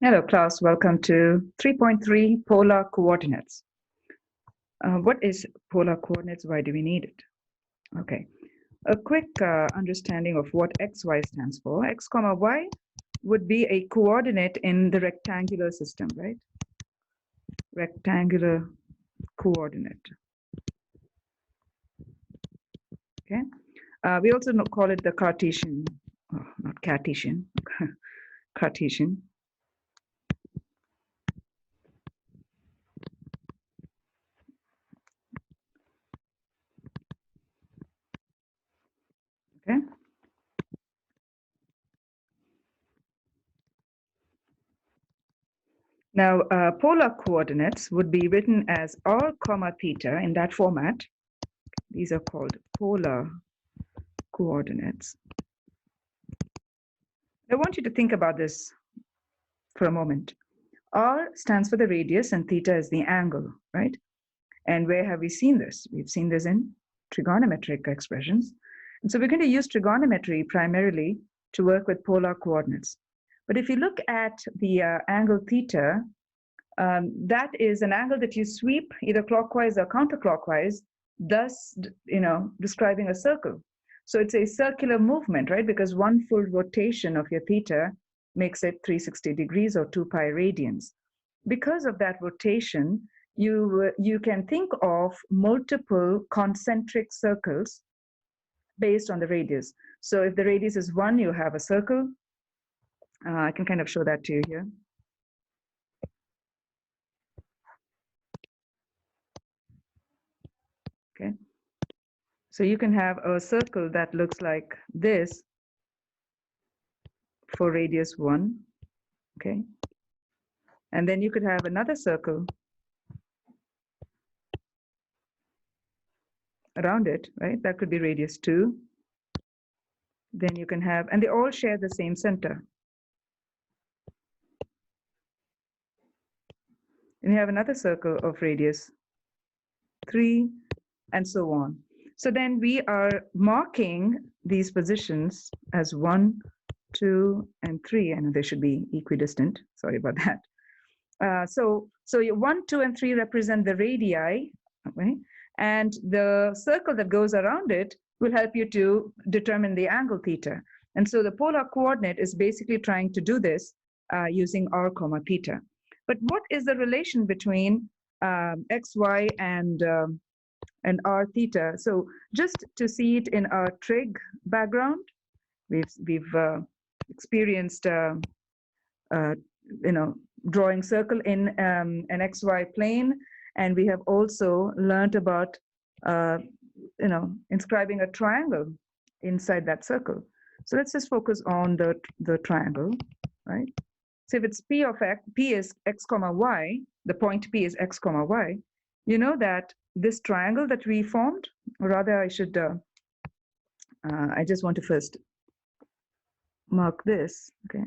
Hello, class. Welcome to 3.3 polar coordinates. What is polar coordinates? Why do we need it? Okay. A quick understanding of what XY stands for. X comma Y would be a coordinate in the rectangular system, right? Rectangular coordinate. Okay. We also call it the Cartesian, not Cartesian, Cartesian. Okay. Now, polar coordinates would be written as r comma theta in that format. These are called polar coordinates. I want you to think about this for a moment. R stands for the radius and theta is the angle, right? And where have we seen this? We've seen this in trigonometric expressions. And so we're going to use trigonometry primarily to work with polar coordinates. But if you look at the angle theta, that is an angle that you sweep either clockwise or counterclockwise, thus, describing a circle. So it's a circular movement, right? Because one full rotation of your theta makes it 360 degrees or 2 pi radians. Because of that rotation, you can think of multiple concentric circles based on the radius. So if the radius is 1, you have a circle. I can kind of show that to you here. Okay. So you can have a circle that looks like this for radius 1, okay? And then you could have another circle around it, right? That could be radius 2. Then you can have, and they all share the same center. And you have another circle of radius 3, and so on. So then we are marking these positions as 1, 2, and 3, and they should be equidistant. Sorry about that. So your 1, 2, and 3 represent the radii, okay? And the circle that goes around it will help you to determine the angle theta. And so the polar coordinate is basically trying to do this using r comma theta. But what is the relation between x, y, and r theta? So just to see it in our trig background, we've experienced drawing circle in an xy plane, and we have also learned about inscribing a triangle inside that circle. So let's just focus on the triangle, right? So if it's p of x, p is x comma y, the point p is x comma y, you know that this triangle that we formed, or rather I should, I just want to first mark this, okay?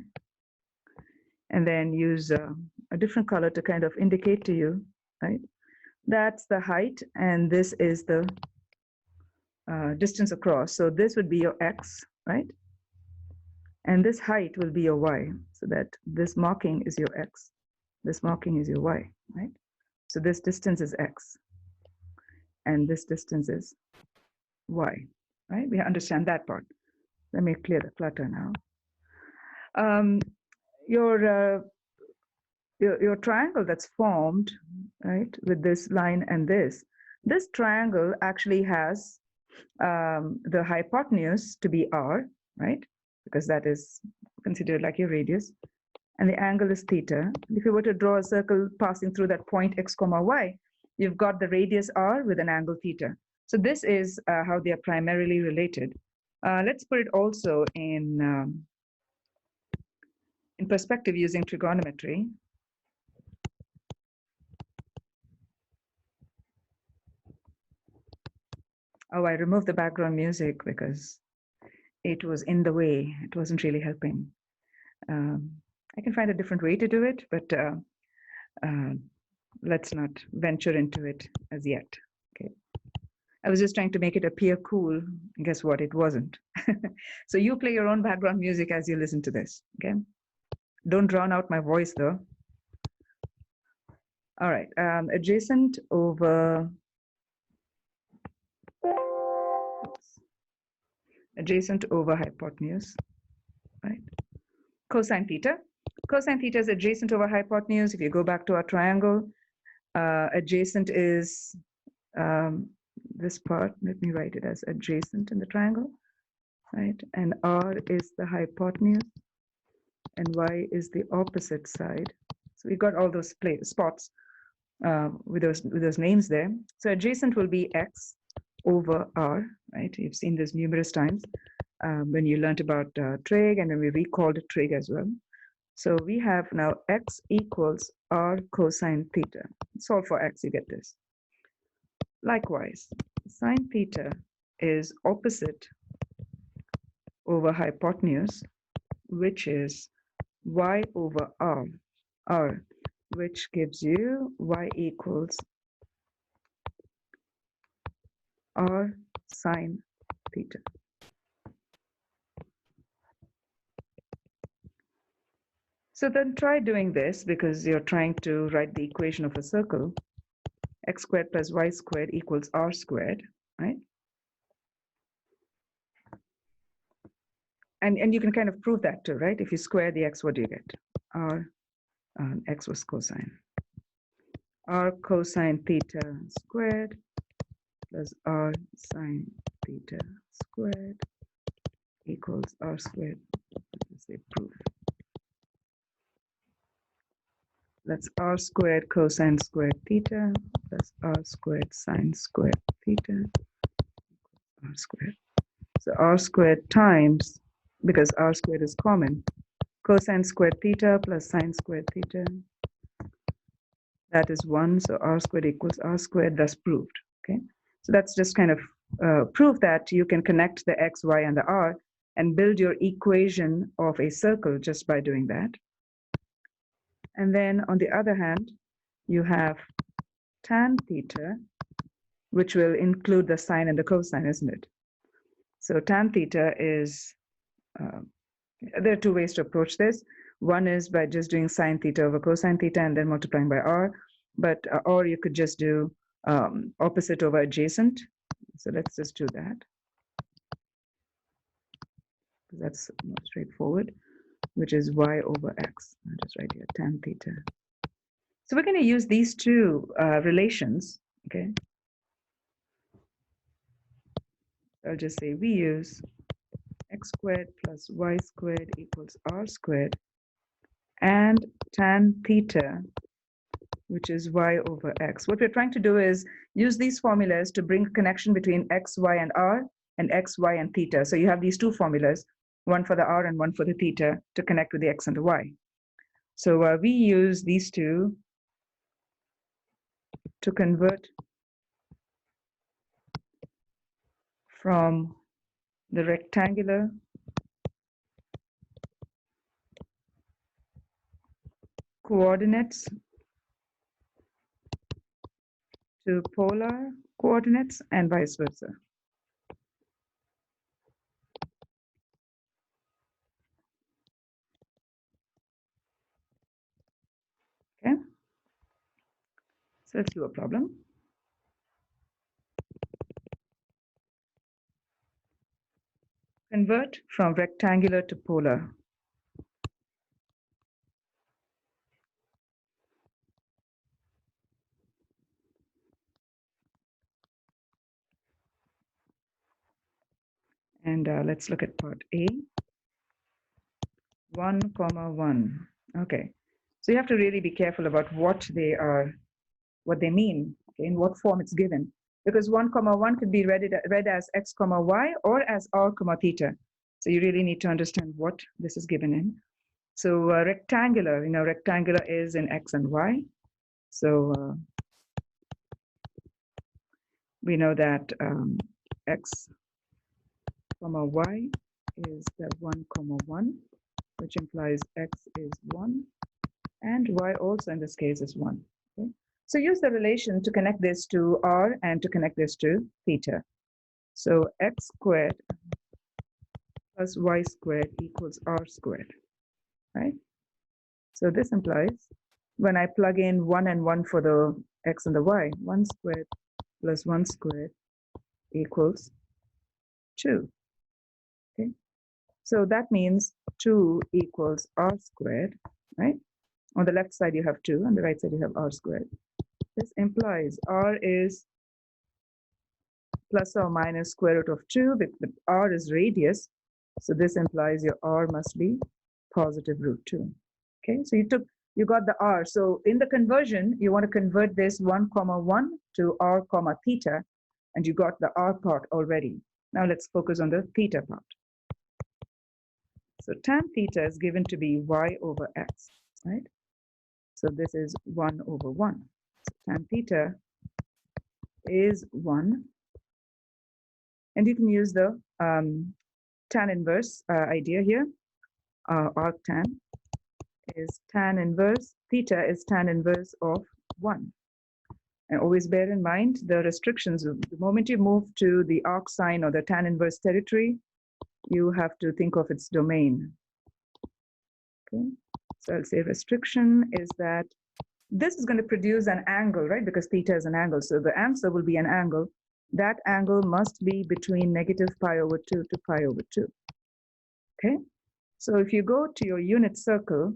And then use a different color to kind of indicate to you, right? That's the height, and this is the distance across. So this would be your x, right? And this height will be your y, so that this marking is your x. This marking is your y, right? So this distance is x, and this distance is y, right? We understand that part. Let me clear the clutter now. Your triangle that's formed, right, with this line and this triangle actually has the hypotenuse to be r, right? Because that is considered like your radius. And the angle is theta. If you were to draw a circle passing through that point x comma y, you've got the radius r with an angle theta. So this is how they are primarily related. Let's put it also in perspective using trigonometry. Oh, I removed the background music because it was in the way. It wasn't really helping. I can find a different way to do it, but let's not venture into it as yet. Okay. I was just trying to make it appear cool. Guess what? It wasn't. So you play your own background music as you listen to this. Okay. Don't drown out my voice though. All right, adjacent over hypotenuse, right? Cosine theta. Cosine theta is adjacent over hypotenuse. If you go back to our triangle, adjacent is this part. Let me write it as adjacent in the triangle, right? And R is the hypotenuse, and Y is the opposite side. So we got all those spots with those names there. So adjacent will be X over R, right? You've seen this numerous times when you learned about trig, and then we recalled trig as well. So we have now X equals R cosine theta. Solve for X, you get this. Likewise, sine theta is opposite over hypotenuse, which is Y over R, which gives you Y equals R sine theta. So then try doing this, because you're trying to write the equation of a circle. X squared plus Y squared equals R squared, right? And you can kind of prove that too, right? If you square the X, what do you get? R, X was cosine. R cosine theta squared plus R sine theta squared equals R squared. Let's say proof. That's R squared cosine squared theta plus R squared sine squared theta equals R squared. So R squared times, because R squared is common, cosine squared theta plus sine squared theta, that is 1. So R squared equals R squared, thus proved. Okay, so that's just kind of proof that you can connect the X, Y, and the R and build your equation of a circle just by doing that. And then on the other hand, you have tan theta, which will include the sine and the cosine, isn't it? So tan theta is, there are two ways to approach this. One is by just doing sine theta over cosine theta and then multiplying by R, but or you could just do opposite over adjacent. So let's just do that. That's more straightforward, which is Y over X. I'll just write here tan theta. So we're going to use these two relations, okay? I'll just say we use X squared plus Y squared equals R squared, and tan theta, which is Y over X. What we're trying to do is use these formulas to bring a connection between X, Y, and R, and X, Y, and theta. So you have these two formulas, one for the R and one for the theta, to connect with the X and the Y. So we use these two to convert from the rectangular coordinates to polar coordinates and vice versa. Okay, so let's do a problem. Convert from rectangular to polar. And let's look at part A. 1, 1. Okay, so you have to really be careful about what they are, what they mean, okay, in what form it's given. Because 1, 1 could be read as X, Y, or as R, theta. So you really need to understand what this is given in. So rectangular, rectangular is in X and Y. So we know that X, Y is the 1, 1, which implies X is 1, and Y also in this case is 1. Okay? So use the relation to connect this to R and to connect this to theta. So X squared plus Y squared equals R squared, right? So this implies when I plug in 1 and 1 for the x and the y, 1 squared plus 1 squared equals 2. Okay, so that means 2 equals r squared, right? On the left side you have 2, on the right side you have r squared. This implies r is plus or minus square root of 2, but r is radius, so this implies your r must be positive root 2. Okay, so you got the r. So in the conversion, you want to convert this 1 comma 1 to r comma theta, and you got the r part already. Now let's focus on the theta part. So tan theta is given to be y over x, right? So this is 1 over 1. So tan theta is 1. And you can use the tan inverse idea here. Arctan is tan inverse, theta is tan inverse of 1. And always bear in mind the restrictions. The moment you move to the arc sine or the tan inverse territory, you have to think of its domain. Okay, so I'll say restriction is that this is going to produce an angle, right? Because theta is an angle. So the answer will be an angle. That angle must be between negative pi over 2 to pi over 2. Okay, so if you go to your unit circle,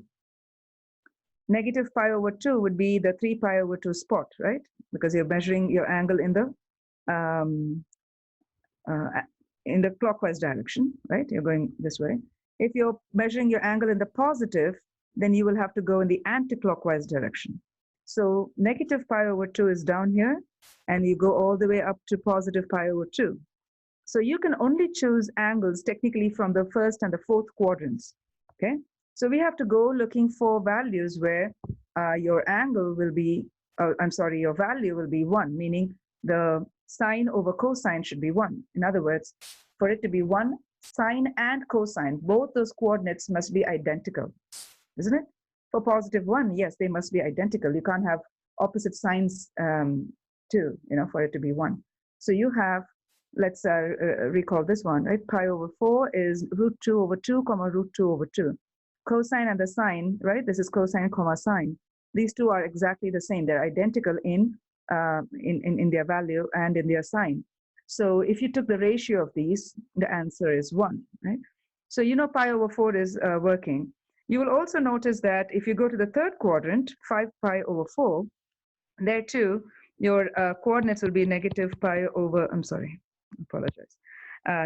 negative pi over 2 would be the 3 pi over 2 spot, right? Because you're measuring your angle in the clockwise direction, right? You're going this way. If you're measuring your angle in the positive, then you will have to go in the anti-clockwise direction. So negative pi over 2 is down here, and you go all the way up to positive pi over 2. So you can only choose angles technically from the first and the fourth quadrants, okay? So we have to go looking for values where your angle will be, your value will be 1, meaning the sine over cosine should be 1. In other words, for it to be 1, sine and cosine, both those coordinates must be identical, isn't it? For positive 1, yes, they must be identical. You can't have opposite signs too, for it to be 1. So you have, let's recall this one, right? Pi over 4 is root 2 over 2 comma root 2 over 2. Cosine and the sine, right? This is cosine comma sine. These two are exactly the same. They're identical in their value and in their sign. So if you took the ratio of these, the answer is 1, right? So pi over 4 is working. You will also notice that if you go to the third quadrant, 5 pi over 4, there too, your coordinates will be negative pi over,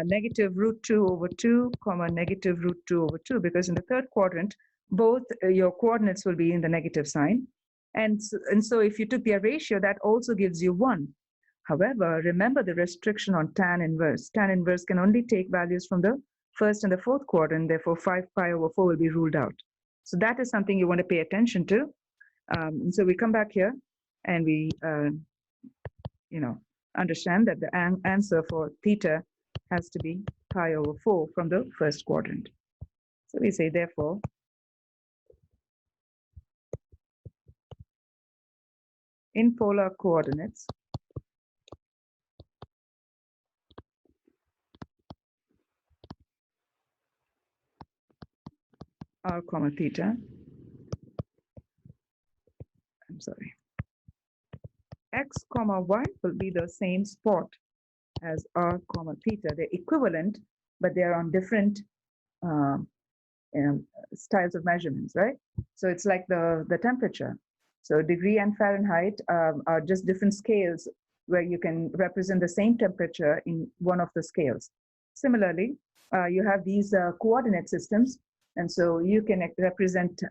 negative root 2 over 2, comma negative root 2 over 2, because in the third quadrant, both your coordinates will be in the negative sign. And so if you took their ratio, that also gives you 1. However, remember the restriction on tan inverse. Tan inverse can only take values from the first and the fourth quadrant, therefore 5 pi over 4 will be ruled out. So that is something you want to pay attention to. So we come back here and we understand that the answer for theta has to be pi over 4 from the first quadrant. So we say, therefore, in polar coordinates, r comma theta, x comma y will be the same spot as r comma theta. They're equivalent, but they're on different styles of measurements, right? So it's like the temperature. So degree and Fahrenheit are just different scales where you can represent the same temperature in one of the scales. Similarly, you have these coordinate systems, and so you can represent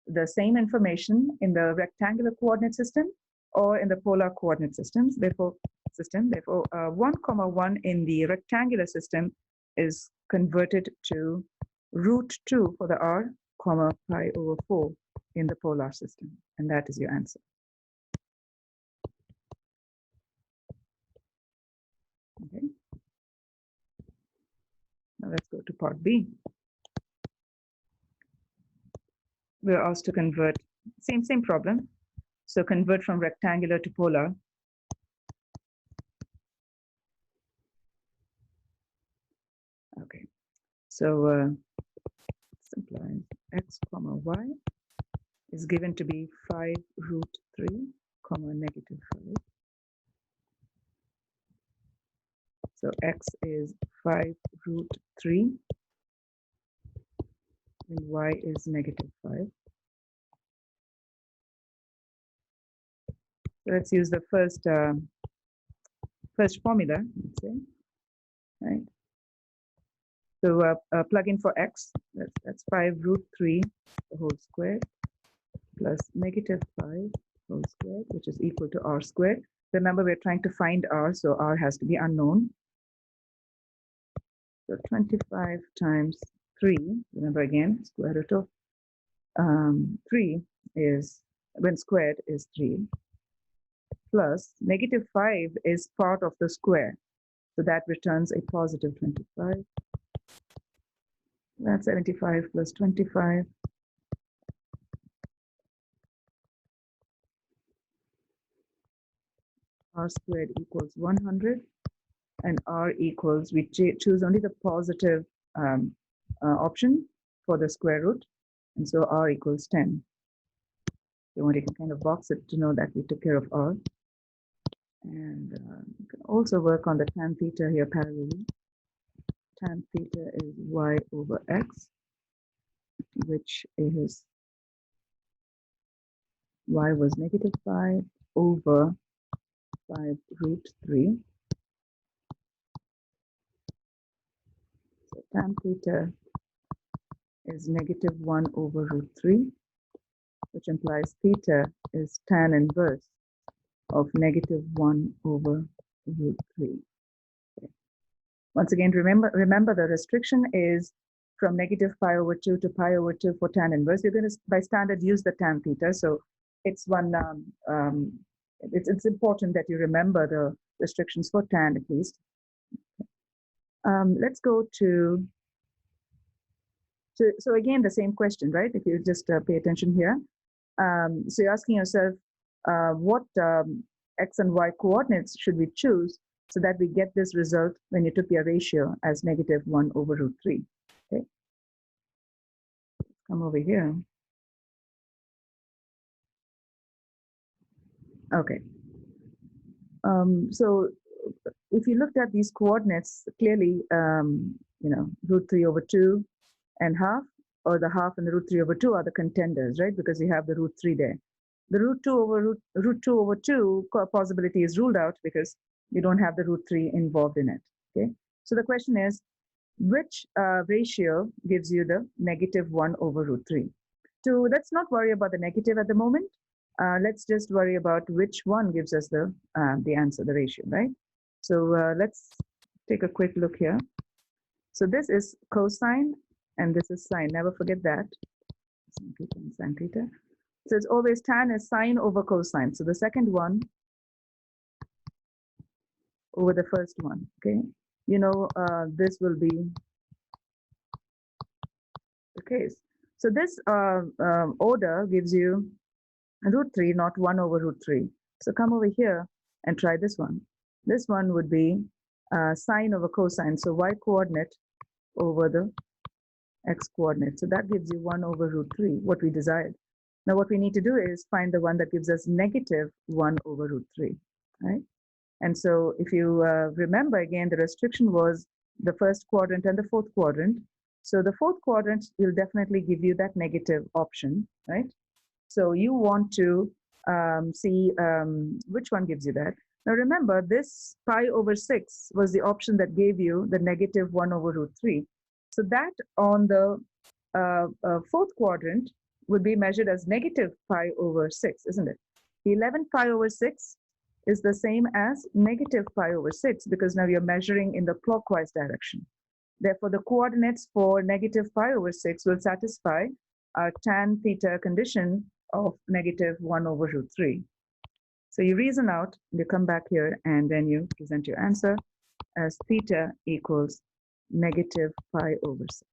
the same information in the rectangular coordinate system or in the polar coordinate systems. Therefore, 1 comma 1 in the rectangular system is converted to root 2 for the r comma pi over 4 in the polar system, and that is your answer. Okay. Now let's go to part B. We're asked to convert, same problem. So convert from rectangular to polar. Okay, so simplify x comma y is given to be 5 root 3, comma, negative 5. So x is 5 root 3 and y is negative 5. So let's use the first formula, let's say, right? So plug in for x, that's 5 root 3 the whole squared plus negative 5 whole squared, which is equal to r squared. Remember, we're trying to find r, so r has to be unknown. So 25 times 3, remember again, square root of 3 is, when squared, is 3, plus negative 5 is part of the square. So that returns a positive 25. That's 75 plus 25. R squared equals 100. And r equals, we choose only the positive option for the square root. And so r equals 10. You want, you can kind of box it to know that we took care of r. And you can also work on the tan theta here parallelly. Tan theta is y over x, which is y was negative 5 over 5 root 3. So tan theta is negative 1 over root 3, which implies theta is tan inverse of negative 1 over root 3. Okay. Once again, remember the restriction is from negative pi over 2 to pi over 2 for tan inverse. You're going to, by standard, use the tan theta. So it's one, it's important that you remember the restrictions for tan at least. Let's go to, so again, the same question, right? If you just pay attention here. So you're asking yourself, what x and y coordinates should we choose so that we get this result when you took your ratio as negative 1 over root 3. Okay. Come over here. Okay. So if you looked at these coordinates, clearly, you know, root 3 over 2 and half, or the half and the root 3 over 2 are the contenders, right? Because you have the root 3 there. The root 2 over 2 possibility is ruled out because you don't have the root 3 involved in it. Okay. So the question is, which ratio gives you the negative 1 over root 3? So let's not worry about the negative at the moment. Let's just worry about which one gives us the answer, the ratio, right? So let's take a quick look here. So this is cosine and this is sine. Never forget that. Sin theta and sine theta. So it's always tan is sine over cosine. So the second one over the first one, okay? You know, this will be the case. So this order gives you root 3, not 1 over root 3. So come over here and try this one. This one would be sine over cosine. So y coordinate over the x coordinate. So that gives you 1 over root 3, what we desired. Now what we need to do is find the one that gives us negative 1 over root 3, right? And so if you remember again, the restriction was the first quadrant and the fourth quadrant. So the fourth quadrant will definitely give you that negative option, right? So you want to see which one gives you that. Now remember, this pi over 6 was the option that gave you the negative 1 over root 3. So that on the fourth quadrant would be measured as negative pi over 6, isn't it? 11 pi over 6 is the same as negative pi over 6 because now you're measuring in the clockwise direction. Therefore, the coordinates for negative pi over 6 will satisfy our tan theta condition of negative 1 over root 3. So you reason out, you come back here, and then you present your answer as theta equals negative pi over 6.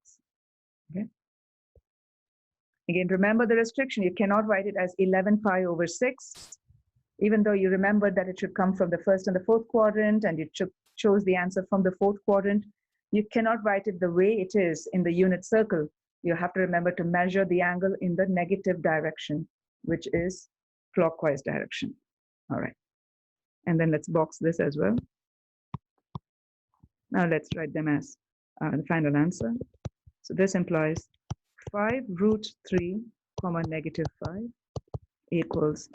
Okay. Again, remember the restriction. You cannot write it as 11 pi over 6, even though you remembered that it should come from the first and the fourth quadrant, and you chose the answer from the fourth quadrant. You cannot write it the way it is in the unit circle. You have to remember to measure the angle in the negative direction which is clockwise direction. All right. And then let's box this as well. Now let's write them as the final answer. So this implies 5 root 3 comma negative 5 equals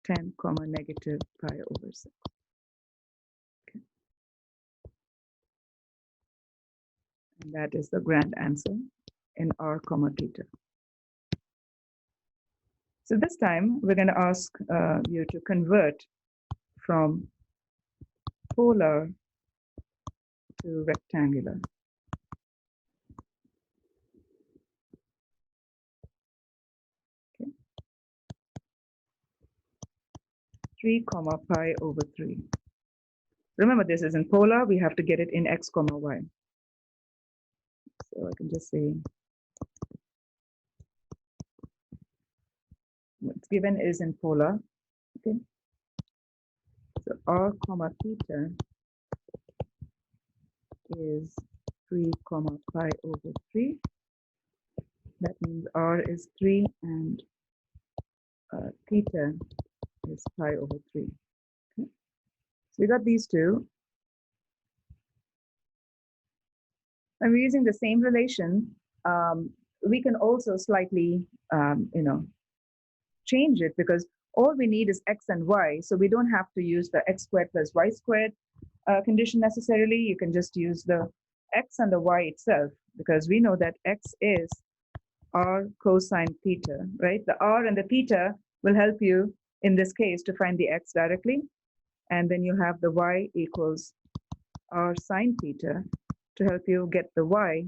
10 comma negative pi over 6. Okay. And that is the grand answer in r comma theta. So this time we're going to ask you to convert from polar to rectangular. Okay. 3 comma pi over 3. Remember, this is in polar. We have to get it in x comma y. So I can just say what's given is in polar. Okay. So r comma theta is 3 comma pi over 3. That means r is 3 and theta is pi over 3. Okay. So we got these two. And we're using the same relation. We can also slightly, change it, because all we need is x and y. So we don't have to use the x squared plus y squared condition necessarily. You can just use the x and the y itself, because we know that x is r cosine theta, right? The r and the theta will help you in this case to find the x directly. And then you have the y equals r sine theta to help you get the y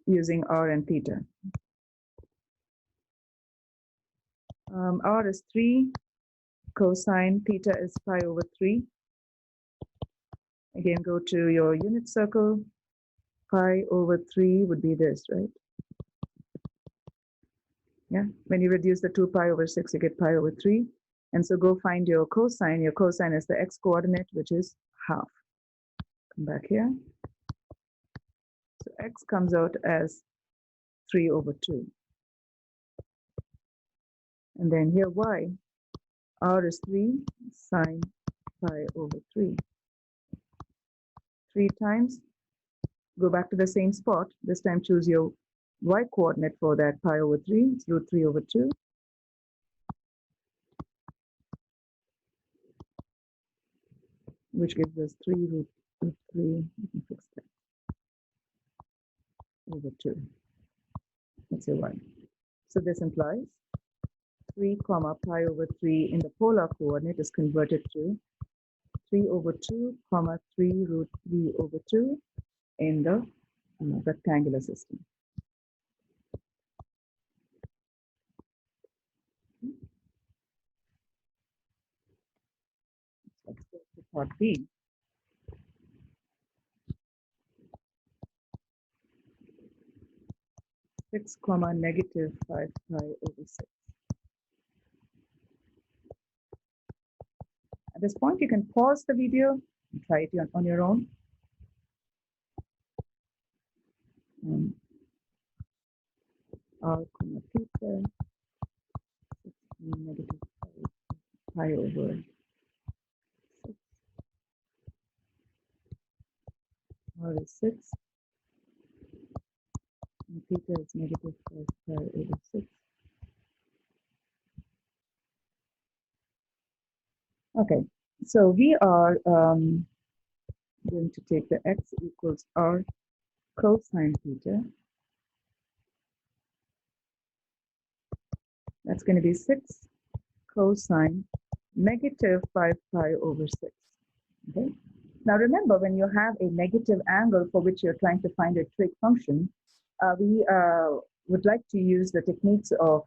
using r and theta. R is 3, cosine theta is pi over 3. Again, go to your unit circle. Pi over 3 would be this, right? Yeah, when you reduce the 2 pi over 6, you get pi over 3. And so go find your cosine. Your cosine is the x coordinate, which is half. Come back here. So x comes out as 3 over 2. And then here y, r is 3 sine pi over 3. 3 times, go back to the same spot. This time choose your y coordinate for that pi over 3. It's root 3 over 2. Which gives us 3 root 3, you can fix that, over 2. Let's say y. So this implies 3 comma pi over 3 in the polar coordinate is converted to 3 over 2 comma 3 root 3 over 2 in the rectangular system. Let's go to part B. Six comma negative 5 pi over 6. At this point, you can pause the video and try it on your own. R comma theta, 6 negative 5 pi over 6. R is 6. And theta is negative 5 pi over 6. Okay, so we are going to take the x equals r cosine theta. That's going to be 6 cosine negative 5 pi over 6. Okay. Now remember, when you have a negative angle for which you're trying to find a trig function, we would like to use the techniques of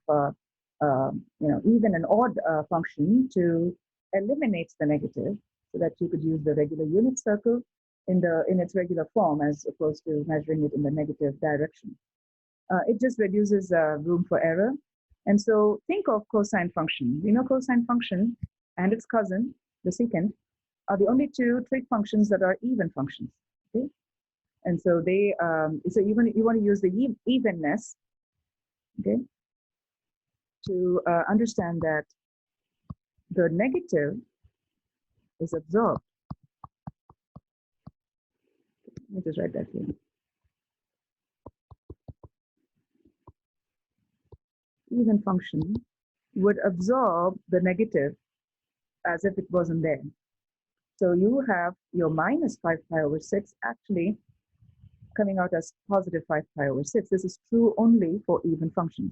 even and odd function to eliminate the negative, so that you could use the regular unit circle in its regular form as opposed to measuring it in the negative direction. It just reduces room for error. And so think of cosine function. We know cosine function and its cousin, the secant, are the only two trig functions that are even functions. Okay, and so they so you want to use the evenness. Okay, to understand that the negative is absorbed. Let me just write that here. Even function would absorb the negative as if it wasn't there. So you have your minus 5 pi over 6 actually coming out as positive 5 pi over 6. This is true only for even functions.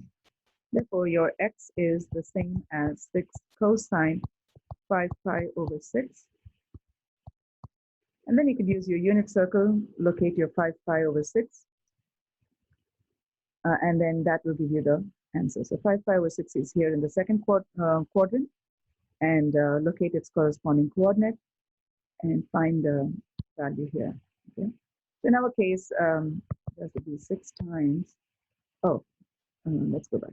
Therefore, your x is the same as 6 cosine 5 pi over 6. And then you could use your unit circle, locate your 5 pi over 6, and then that will give you the answer. So 5 pi over 6 is here in the second quadrant, and locate its corresponding coordinate and find the value here. Okay. So in our case, that would be 6 times. Oh, let's go back.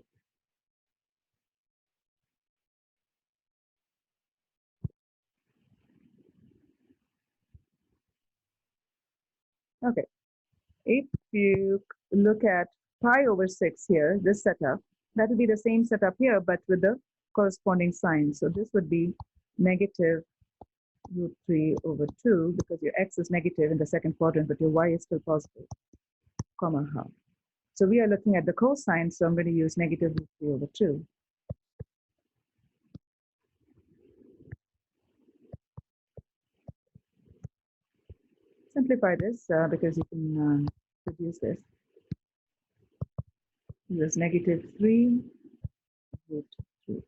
Okay. If you look at pi over 6 here, this setup, that would be the same setup here, but with the corresponding sign. So this would be negative root 3 over 2, because your x is negative in the second quadrant, but your y is still positive, comma half. So we are looking at the cosine, so I'm going to use negative root 3 over 2. Simplify this because you can reduce this. Use negative 3 root 3.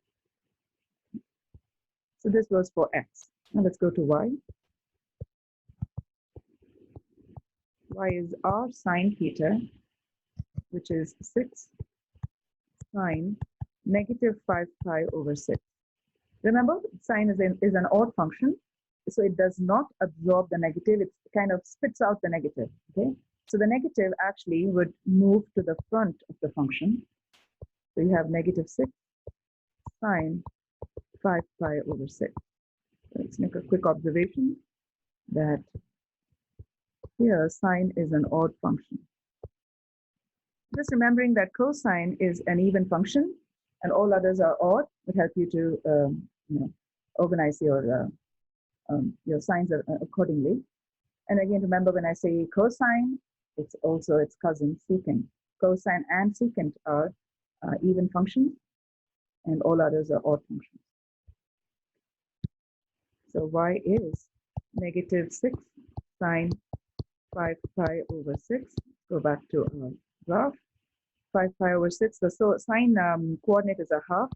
So this was for x. Now let's go to y. Y is r sine theta, which is 6 sine negative 5 pi over 6. Remember, sine is an odd function, so it does not absorb the negative. It kind of spits out the negative. Okay, so the negative actually would move to the front of the function. So you have negative 6 sine 5 pi over 6. Let's make a quick observation that here sine is an odd function. Just remembering that cosine is an even function and all others are odd would help you to organize your signs accordingly. And again, remember when I say cosine, it's also its cousin secant. Cosine and secant are even functions and all others are odd functions. So y is negative 6 sine 5 pi over 6. Go back to our graph. 5 pi over 6. So sine coordinate is a half,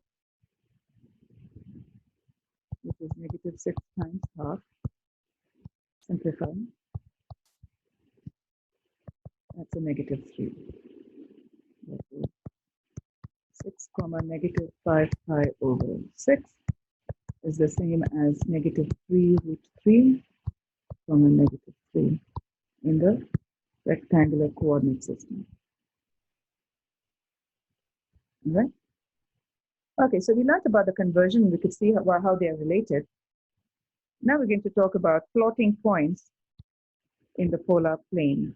which is negative 6 times half. Simplify. That's a negative 3. 6 comma negative 5 pi over 6 is the same as negative 3 root 3 comma negative 3 in the rectangular coordinate system. All right? Okay, so we learned about the conversion. We could see how they are related. Now we're going to talk about plotting points in the polar plane.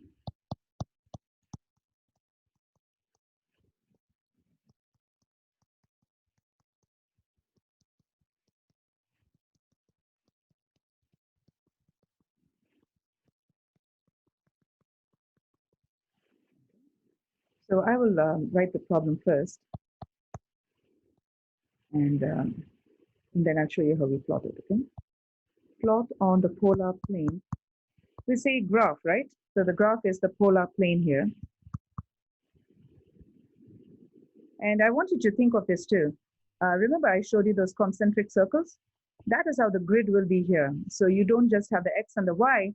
So I will write the problem first, and then I'll show you how we plot it, okay? Plot on the polar plane. We say graph, right? So the graph is the polar plane here. And I want you to think of this too. Remember I showed you those concentric circles? That is how the grid will be here. So you don't just have the x and the y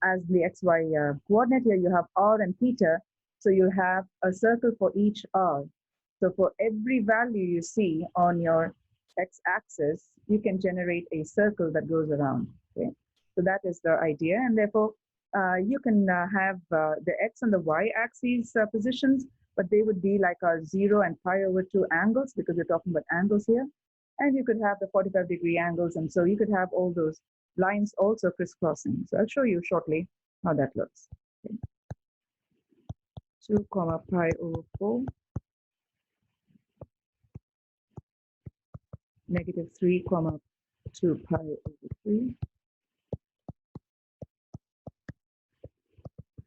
as the xy coordinate here, you have r and theta. So you have a circle for each r. So for every value you see on your x-axis, you can generate a circle that goes around. Okay, so that is the idea, and therefore you can have the x and the y-axis positions, but they would be like our 0 and pi over 2 angles because we're talking about angles here. And you could have the 45-degree angles, and so you could have all those lines also crisscrossing. So I'll show you shortly how that looks. Okay. 2 comma pi over 4 negative 3 comma 2 pi over 3,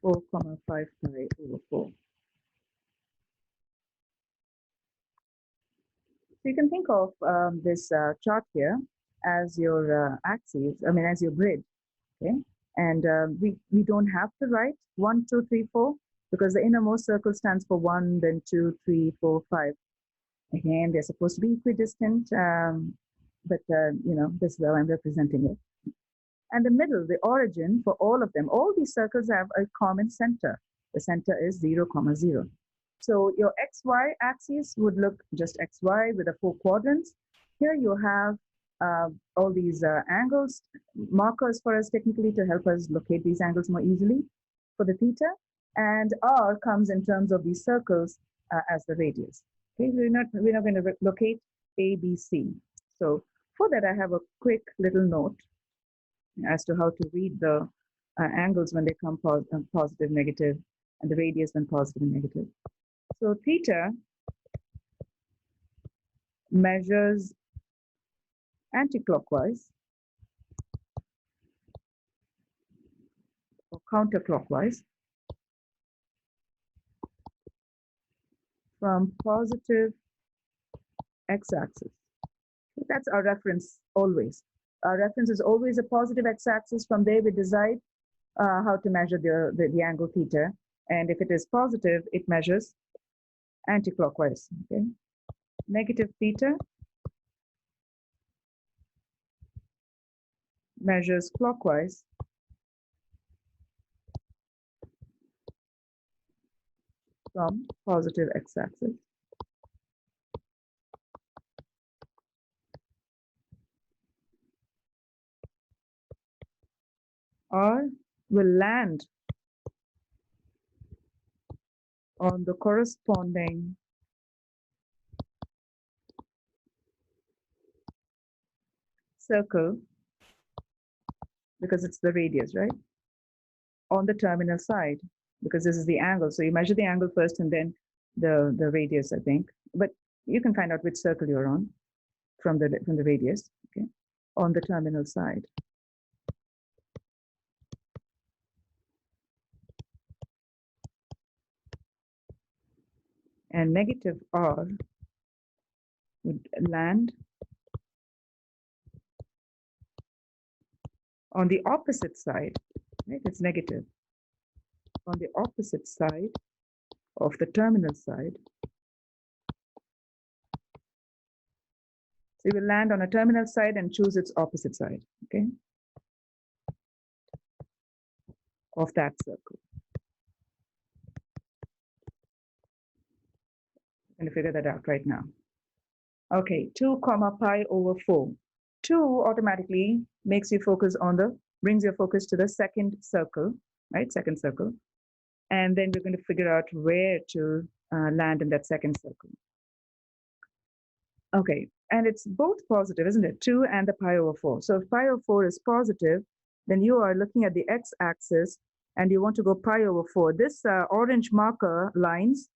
4 comma 5 pi over 4. So you can think of this chart here as your axes, I mean, as your grid, okay? And we don't have to write 1, 2, 3, 4, because the innermost circle stands for 1, then 2, 3, 4, 5. Again, they're supposed to be equidistant, but you know, this is how I'm representing it. And the middle, the origin for all of them, all these circles have a common center. The center is 0, 0. So your XY axis would look just XY with the 4 quadrants. Here you have all these angles, markers for us technically to help us locate these angles more easily for the theta. And R comes in terms of these circles as the radius. Okay, we're not going to locate A, B, C. So for that, I have a quick little note as to how to read the angles when they come positive, negative, and the radius when positive and negative. So theta measures anti-clockwise or counterclockwise from positive x-axis. That's our reference always. Our reference is always a positive x-axis. From there we decide how to measure the angle theta. And if it is positive, it measures anti-clockwise. Okay? Negative theta measures clockwise from positive x-axis. Or will land on the corresponding circle, because it's the radius, right? On the terminal side, because this is the angle. So you measure the angle first and then the radius, I think. But you can find out which circle you're on from the radius, okay? On the terminal side. And negative R would land on the opposite side, right? It's negative. On the opposite side of the terminal side. So you will land on a terminal side and choose its opposite side, okay? Of that circle. I'm going to figure that out right now. Okay, 2 comma pi over 4. 2 automatically makes you focus on brings your focus to the second circle, right? Second circle. And then we're going to figure out where to land in that second circle. Okay, and it's both positive, isn't it? 2 and the pi over 4. So if pi over 4 is positive, then you are looking at the x-axis and you want to go pi over 4. This orange marker lines,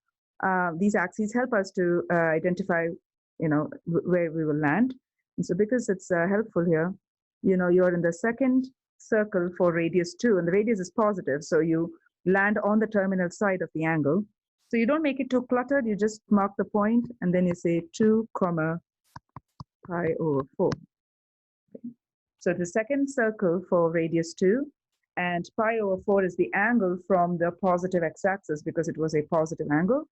these axes help us to identify, you know, where we will land. And so because it's helpful here, you know, you're in the second circle for radius 2, and the radius is positive, so you land on the terminal side of the angle. So you don't make it too cluttered, you just mark the point, and then you say 2 comma pi over 4. Okay. So the second circle for radius 2, and pi over 4 is the angle from the positive x-axis because it was a positive angle.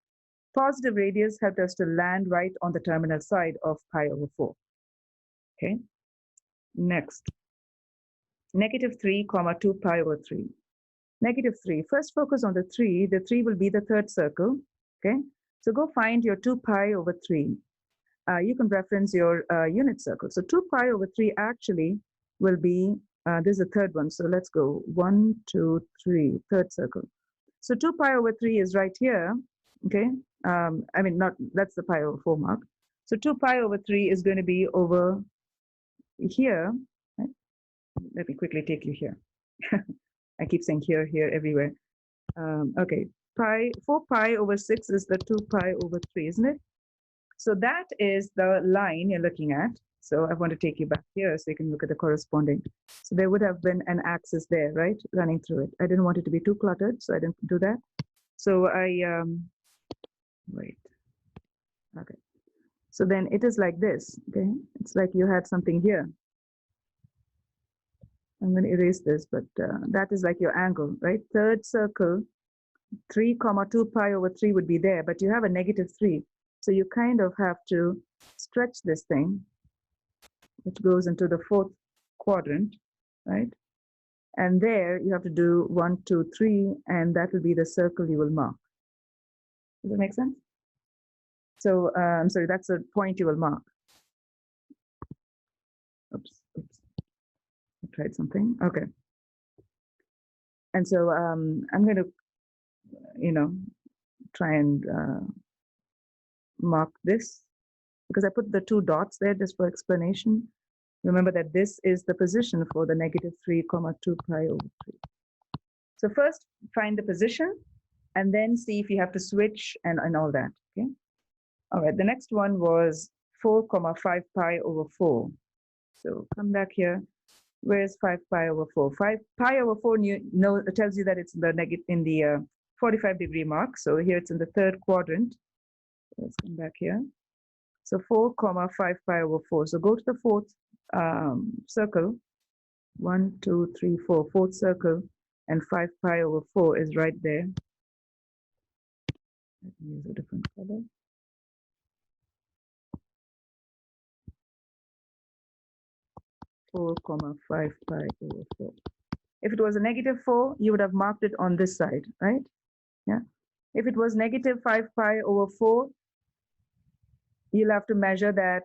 Positive radius helped us to land right on the terminal side of pi over 4. Okay, next. Negative 3 comma 2 pi over 3. Negative 3, first focus on the 3. The 3 will be the third circle, okay? So go find your 2 pi over 3. You can reference your unit circle. So 2 pi over 3 actually will be, this is the third one. So let's go 1, 2, 3, third circle. So 2 pi over 3 is right here, okay? I mean, that's the pi over 4 mark. So 2 pi over 3 is going to be over here. Right? Let me quickly take you here. I keep saying here, here, everywhere. Okay, 4 pi over 6 is the 2 pi over 3, isn't it? So that is the line you're looking at. So I want to take you back here so you can look at the corresponding. So there would have been an axis there, right, running through it. I didn't want it to be too cluttered, so I didn't do that. So I, wait, okay. So then it is like this, okay? It's like you had something here. I'm going to erase this, but that is like your angle, right? Third circle, 3 comma 2 pi over 3 would be there, but you have a negative 3. So you kind of have to stretch this thing, which goes into the fourth quadrant, right? And there you have to do 1, 2, 3, and that will be the circle you will mark. Does that make sense? So, I'm sorry, that's a point you will mark. Oops. I tried something. Okay. And so I'm going to, try and mark this because I put the 2 dots there just for explanation. Remember that this is the position for the negative 3 comma 2 pi over 3. So first find the position and then see if you have to switch and all that. Okay. All right. The next one was 4 comma 5 pi over 4. So come back here. Where's 5 pi over 4? 5 pi over 4 it tells you that it's in the 45-degree mark. So here it's in the third quadrant. Let's come back here. So 4 comma 5 pi over 4. So go to the fourth circle. 1, 2, 3, 4. Fourth circle, and 5 pi over 4 is right there. Let me use a different color. Four comma 5 pi over 4. If it was a negative 4, you would have marked it on this side, right? Yeah. If it was negative 5 pi over 4, you'll have to measure that.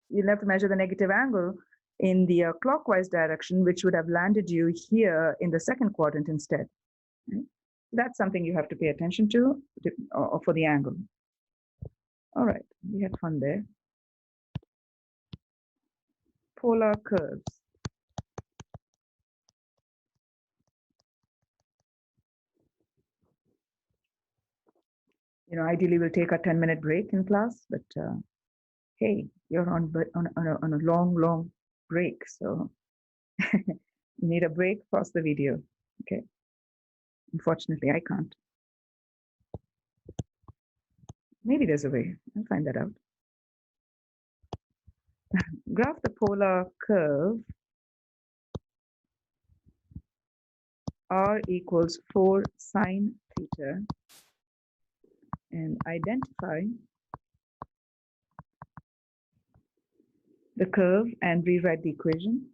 You'll have to measure the negative angle in the clockwise direction, which would have landed you here in the second quadrant instead. Right? That's something you have to pay attention to for the angle. All right, we had fun there. Polar curves. Ideally we'll take a 10-minute break in class, but hey, you're on a long break, so you need a break, pause the video. Okay. Unfortunately, I can't. Maybe there's a way. I'll find that out. Graph the polar curve r equals 4 sine theta and identify the curve and rewrite the equation.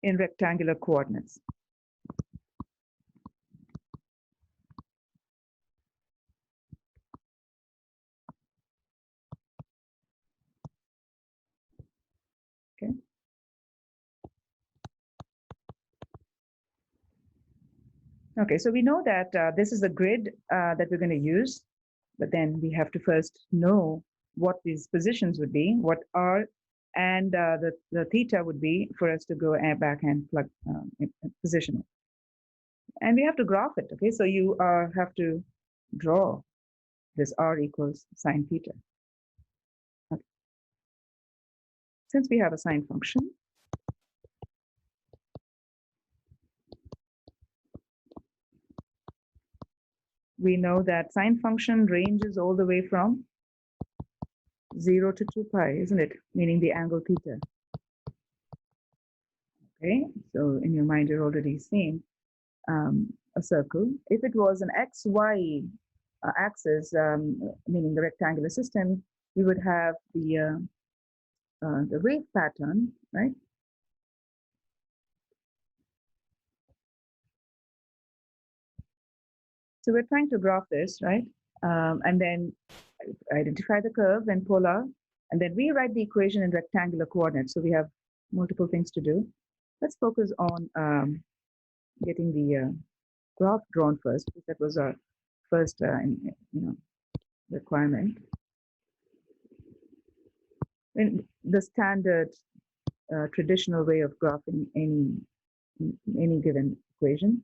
In rectangular coordinates. Okay. Okay, so we know that this is a grid that we're going to use, but then we have to first know what these positions would be, what r and the theta would be for us to go back and plug position it. And we have to graph it, okay? So you have to draw this r equals sine theta. Okay. Since we have a sine function, we know that sine function ranges all the way from 0 to 2 pi, isn't it? Meaning the angle theta. Okay, so in your mind, you're already seeing a circle. If it was an XY axis, meaning the rectangular system, we would have the wave pattern, right? So we're trying to graph this, right? And then identify the curve and polar, and then rewrite the equation in rectangular coordinates. So we have multiple things to do. Let's focus on getting the graph drawn first, because that was our first requirement. in the standard traditional way of graphing any given equation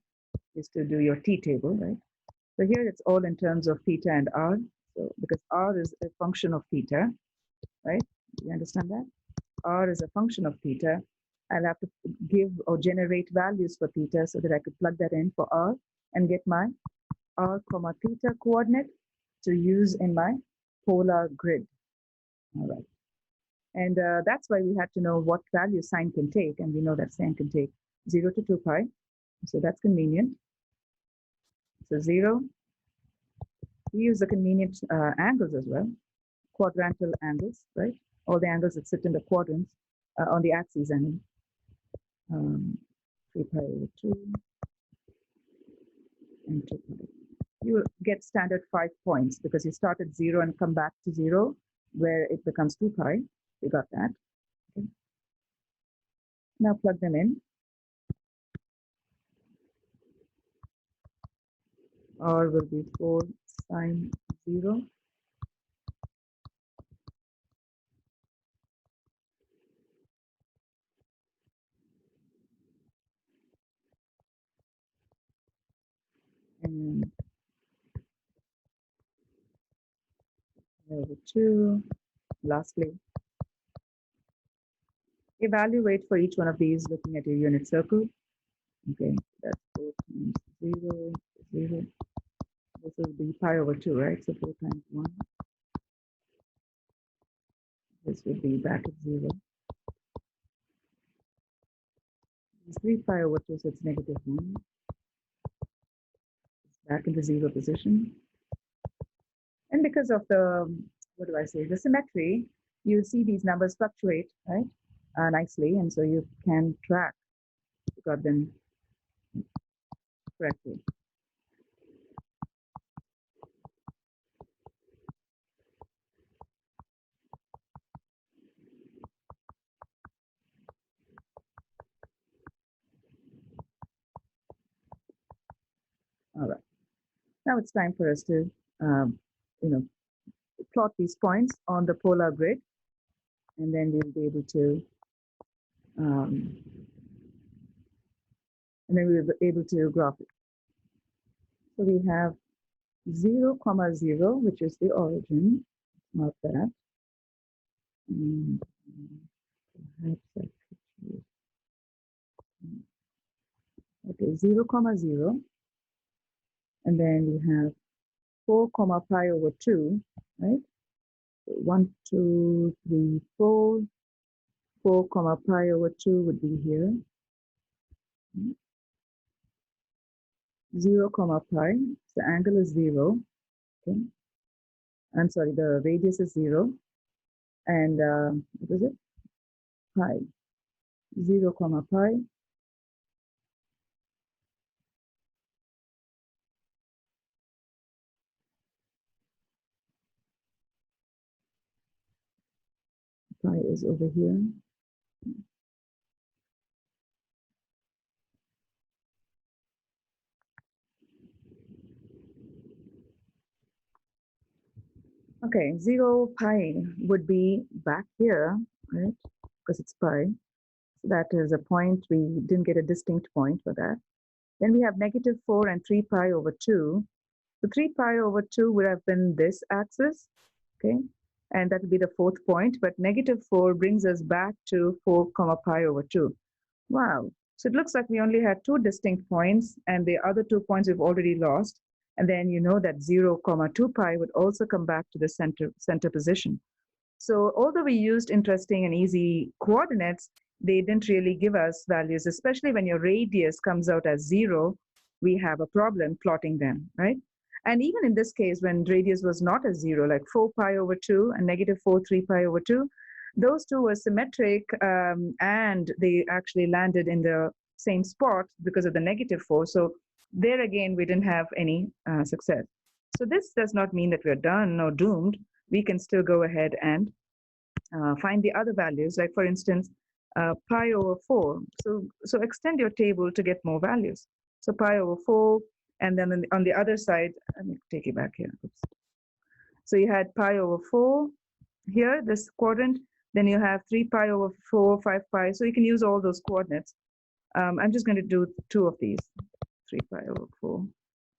is to do your t-table, right? So here it's all in terms of theta and r. So because r is a function of theta, right? You understand that? R is a function of theta. I'll have to give or generate values for theta so that I could plug that in for r and get my r comma theta coordinate to use in my polar grid. All right. And that's why we had to know what value sine can take. And we know that sine can take 0 to 2 pi. So that's convenient. So 0. We use the convenient angles as well, quadrantal angles, right? All the angles that sit in the quadrants on the axes, I mean. 3 pi over 2 and 2 pi. You will get standard 5 points because you start at 0 and come back to 0 where it becomes 2 pi. You got that. Okay. Now plug them in. R will be 4 sine 0. And over 2. Lastly, evaluate for each one of these looking at your unit circle. Okay, that's 4 times 0, 0. This will be pi over 2, right? So 4 times 1. This would be back at 0. It's 3 pi over 2, so it's negative 1. It's back in the 0 position. And because of the, what do I say, the symmetry, you see these numbers fluctuate, right? Nicely, and so you can track. You got them correctly. All right. Now it's time for us to, you know, plot these points on the polar grid, and then we'll be able to, graph it. So we have 0, 0, which is the origin. Mark that. And perhaps I could use, okay, 0, 0. And then we have 4, pi over 2, right? 1, 2, 3, 4. 4, pi over 2 would be here. 0, pi. So the angle is 0. Okay. I'm sorry, the radius is 0. And what is it? Pi. 0, pi. Pi is over here. Okay, 0 pi would be back here, right? Because it's pi. So that is a point. We didn't get a distinct point for that. Then we have negative 4 and 3 pi over 2. So 3 pi over 2 would have been this axis, okay? And that would be the fourth point. But negative 4 brings us back to 4, pi over 2. Wow. So it looks like we only had 2 distinct points, and the other 2 points we've already lost. And then you know that 0, 2 pi would also come back to the center position. So although we used interesting and easy coordinates, they didn't really give us values, especially when your radius comes out as 0, we have a problem plotting them, right? And even in this case, when radius was not as 0, like 4 pi over 2 and negative 4, 3 pi over 2, those two were symmetric, and they actually landed in the same spot because of the negative 4. So there again, we didn't have any success. So this does not mean that we're done or doomed. We can still go ahead and find the other values, like for instance, pi over 4. So extend your table to get more values. So pi over 4, and then on the other side, let me take it back here. Oops. So you had pi over 4 here, this quadrant, Then you have 3 pi over 4, 5 pi. So you can use all those coordinates. I'm just going to do 2 of these, 3 pi over 4,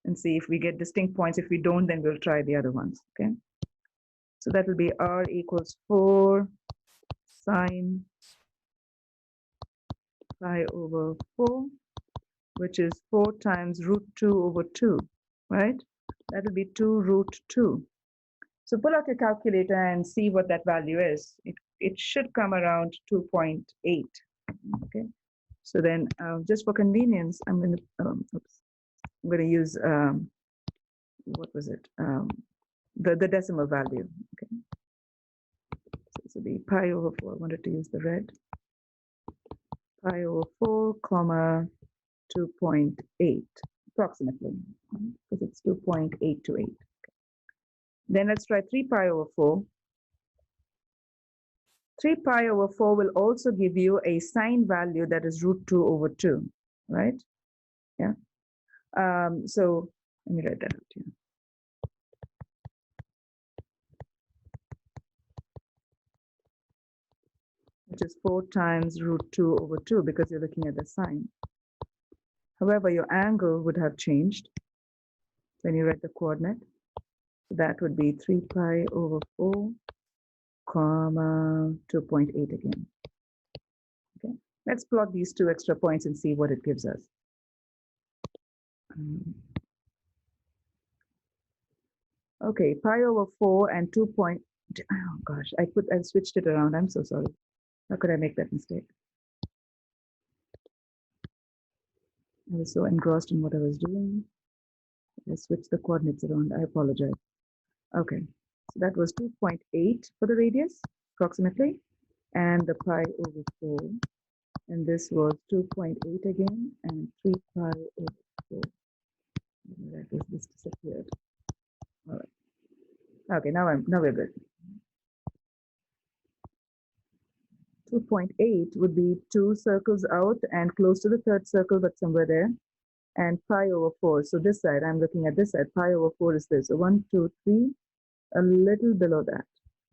and see if we get distinct points. If we don't, then we'll try the other ones, okay? So that will be r equals 4 sine pi over 4, which is 4 times root 2 over 2, right? That will be 2 root 2. So pull out your calculator and see what that value is. It should come around 2.8, okay? So then just for convenience, I'm going to use, what was it? The decimal value, okay? So this will be pi over 4. I wanted to use the red. Pi over 4, comma 2.8, approximately, because it's 2.828. Then let's try 3 pi over 4. 3 pi over 4 will also give you a sine value that is root 2 over 2, right? Yeah. So let me write that out here. Which is 4 times root 2 over 2, because you're looking at the sine. However, your angle would have changed when you write the coordinate. So that would be 3 pi over 4, comma 2.8 again. Okay, let's plot these 2 extra points and see what it gives us. Okay, pi over 4 and 2. Oh gosh, I switched it around. I'm so sorry. How could I make that mistake? I was so engrossed in what I was doing. I switched the coordinates around. I apologize. Okay, so that was 2.8 for the radius, approximately, and the pi over 4. And this was 2.8 again, and 3 pi over 4. This disappeared. All right. Okay, now we're good. 2.8 would be 2 circles out and close to the 3rd circle, but somewhere there. And pi over 4. So this side, I'm looking at this side. Pi over 4 is this. So 1, 2, 3, a little below that.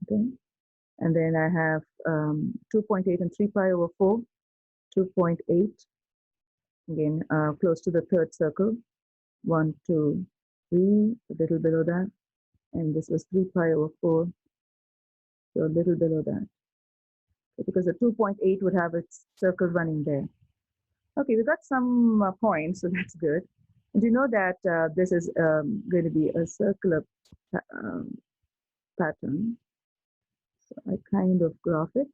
Okay. And then I have 2.8 and 3 pi over 4. 2.8. Again, close to the 3rd circle. 1, 2, 3, a little below that. And this was 3 pi over 4. So a little below that. Because the 2.8 would have its circle running there. Okay, we got some points, so that's good. And you know that this is going to be a circular pattern. So I kind of graph it,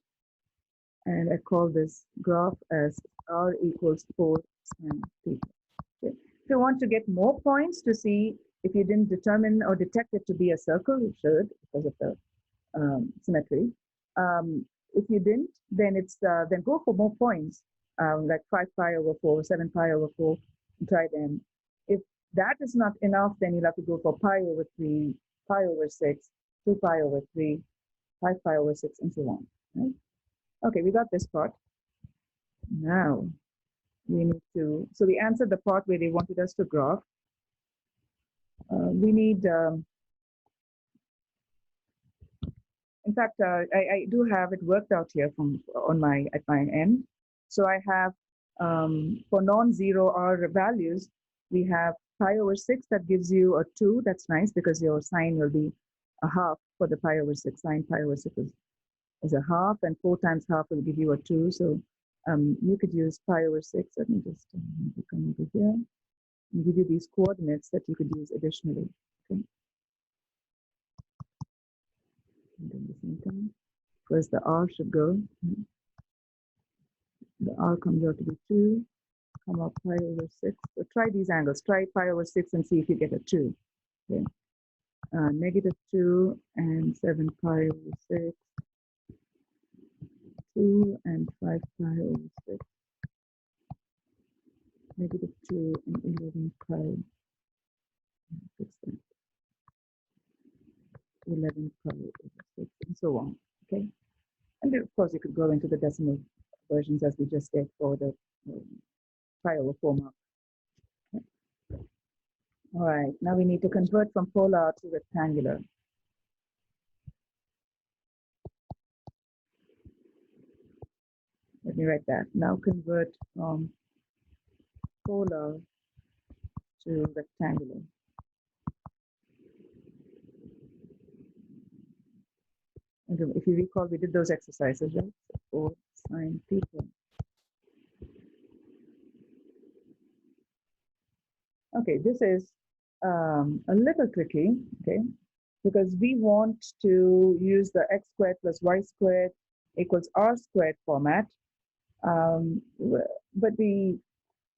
and I call this graph as r equals 4 sine theta. Okay. If you want to get more points to see if you didn't determine or detect it to be a circle, you should, because of the symmetry. If you didn't, then it's then go for more points, like 5 pi over 4, 7 pi over 4, and try them. If that is not enough, then you'll have to go for pi over 3, pi over 6, 2 pi over 3, 5 pi over 6, and so on. Right? Okay, we got this part. Now we need to, so we answered the part where they wanted us to graph. We need, in fact, I do have it worked out here at my end. So I have, for non-zero R values, we have pi over 6 that gives you a 2. That's nice because your sine will be a half for the pi over 6. Sine pi over 6 is a half, and 4 times half will give you a 2. So you could use pi over 6. Let me just come over here and give you these coordinates that you could use additionally. Okay. Doing the same thing. First, the R should go. The R comes out to be 2, come up pi over 6. So try these angles. Try pi over 6 and see if you get a 2. Okay. -2 and 7 pi over 6. 2 and 5 pi over 6. -2 and 11 pi. 11 pi over 6, and so on. Okay. And then, of course, you could go into the decimal versions as we just did for the pi over 4 mark. Okay. All right, now we need to convert from polar to rectangular. me write that. Now convert from polar to rectangular. And if you recall, we did those exercises, right? So 4 sine theta. Okay, this is a little tricky, okay, because we want to use the x squared plus y squared equals r squared format, but we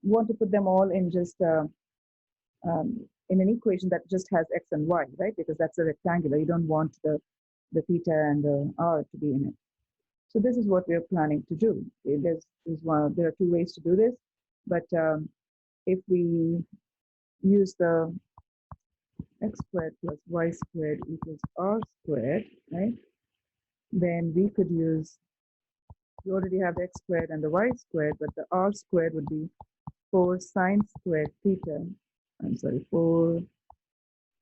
want to put them all in just in an equation that just has x and y, right? Because that's a rectangular. You don't want the theta and the r to be in it. So this is what we're planning to do. There are two ways to do this, but if we use the x squared plus y squared equals r squared, right? Then we could use, we already have the x squared and the y squared, but the r squared would be 4 sine squared theta. I'm sorry, 4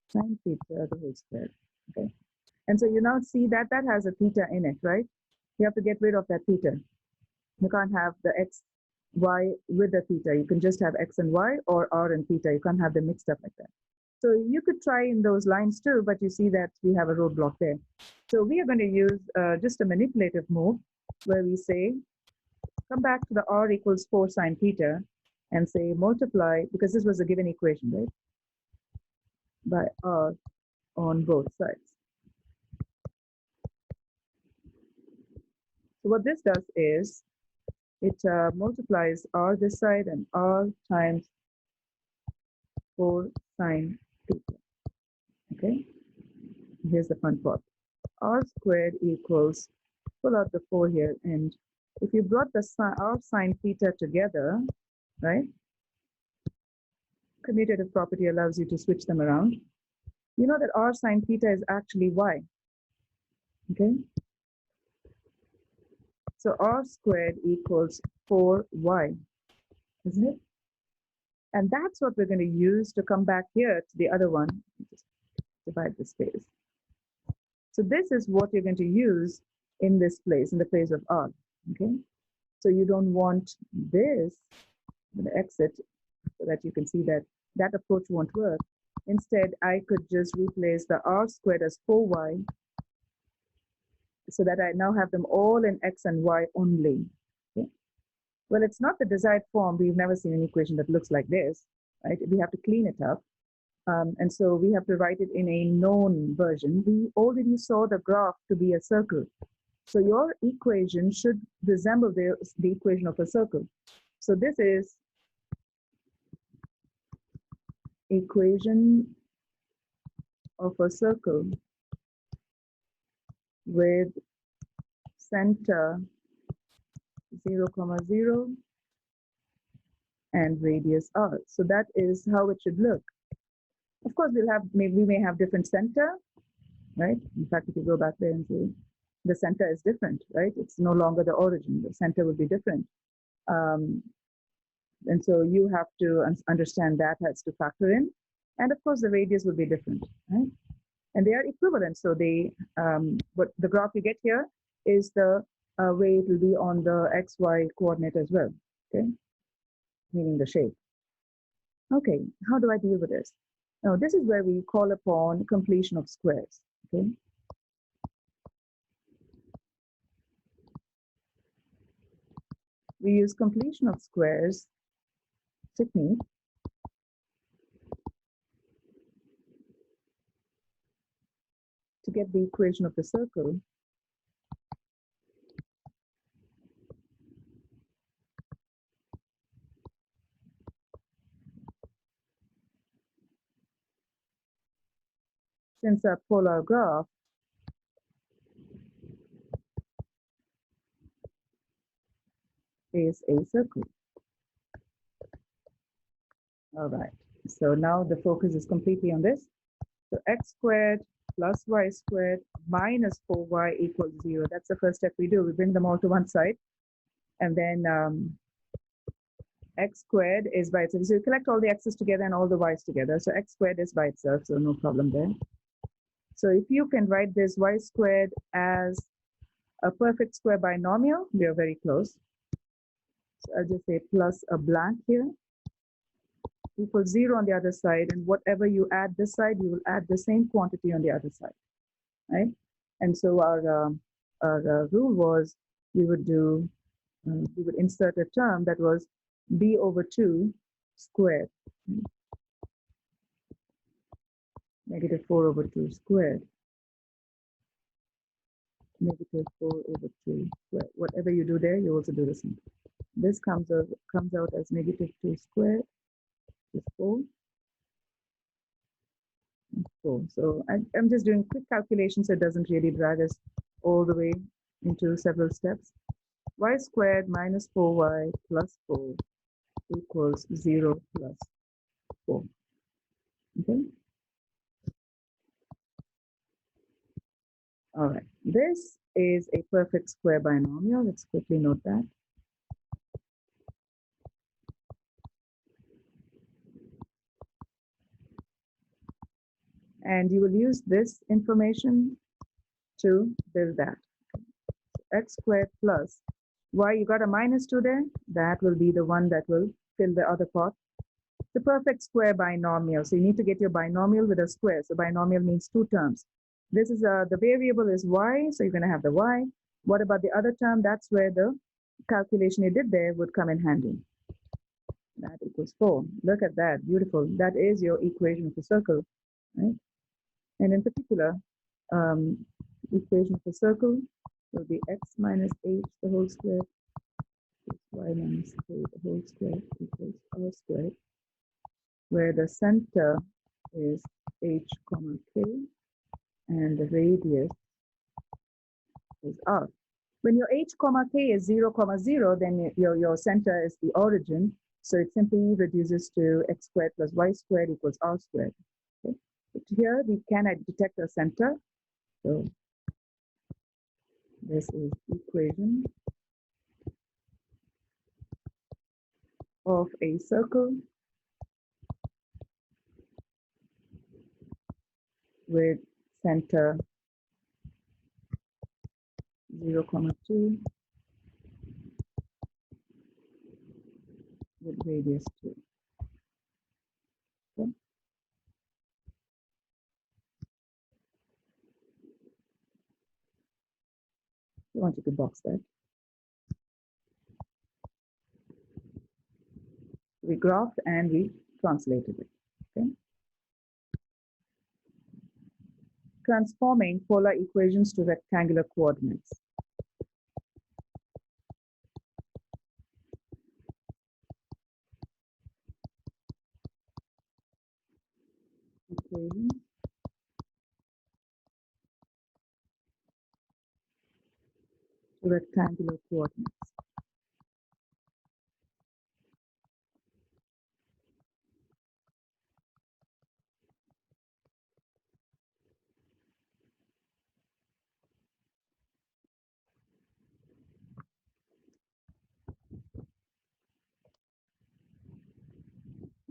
sine theta the whole square. Okay. And so you now see that that has a theta in it, right? You have to get rid of that theta. You can't have the x, y with the theta. You can just have x and y or r and theta. You can't have them mixed up like that. So you could try in those lines too, but you see that we have a roadblock there. So we are going to use just a manipulative move where we say, come back to the r equals 4 sine theta and say multiply, because this was a given equation, right? By r on both sides. So what this does is it multiplies r this side and r times 4 sine theta. Okay, here's the fun part. R squared equals, pull out the 4 here, and if you brought the r sine theta together, right? Commutative property allows you to switch them around. You know that r sine theta is actually y. Okay. So r squared equals 4y, isn't it? And that's what we're going to use to come back here to the other one. Just divide the space. So this is what you're going to use in this place, in the place of r. Okay. So you don't want this. I'm going to exit so that you can see that that approach won't work. Instead, I could just replace the r squared as 4y so that I now have them all in x and y only. Okay? Well, it's not the desired form. We've never seen an equation that looks like this, right? We have to clean it up. And so we have to write it in a known version. We already saw the graph to be a circle. So your equation should resemble the equation of a circle. So this is equation of a circle with center 0, 0 and radius r. So that is how it should look. Of course, we may have different center, right? In fact, if you go back there and see, the center is different, right? It's no longer the origin. The center will be different. And so you have to understand that has to factor in. And of course, the radius will be different, right? And they are equivalent. So what the graph you get here is the way it will be on the XY coordinate as well, okay? Meaning the shape. Okay, how do I deal with this? Now, this is where we call upon completion of squares, okay? We use completion of squares technique to get the equation of the circle since our polar graph is a circle. All right, so now the focus is completely on this. So x squared plus y squared minus 4y equals 0. That's the first step we do. We bring them all to one side. And then x squared is by itself. So you collect all the x's together and all the y's together. So x squared is by itself, so no problem there. So if you can write this y squared as a perfect square binomial, we are very close. So I'll just say plus a blank here equals 0 on the other side, and whatever you add this side, you will add the same quantity on the other side, right? And so our rule was we would insert a term that was b over 2 squared, negative 4 over 2 squared, negative 4 over 2 squared. Whatever you do there, you also do the same. This comes out as negative 2 squared is 4. 4. So I'm just doing quick calculations, so it doesn't really drag us all the way into several steps. Y squared minus 4y plus 4 equals 0 plus 4. Okay. All right. This is a perfect square binomial. Let's quickly note that. And you will use this information to build that. X squared plus y, you got a minus 2 there. That will be the one that will fill the other part. The perfect square binomial. So you need to get your binomial with a square. So binomial means 2 terms. This is the variable is y, so you're going to have the y. What about the other term? That's where the calculation you did there would come in handy. That equals 4. Look at that, beautiful. That is your equation of a circle, right? And in particular, equation of a circle will be x minus h the whole squared plus y minus k the whole squared equals r squared, where the center is h comma k and the radius is r. When your h comma k is 0 comma 0, then your center is the origin. So it simply reduces to x squared plus y squared equals r squared. Okay? But here we can detect a center. So this is equation of a circle with center 0 comma 2 with radius 2. Okay. I want you to box that. We graphed and we translated it. Okay. Transforming polar equations to rectangular coordinates. Equation to rectangular coordinates.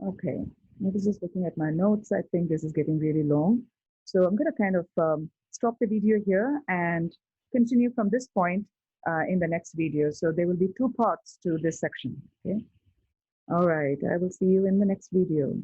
Okay, I was just looking at my notes. I think this is getting really long. So I'm going to kind of stop the video here and continue from this point in the next video. So there will be 2 parts to this section. Okay. All right. I will see you in the next video.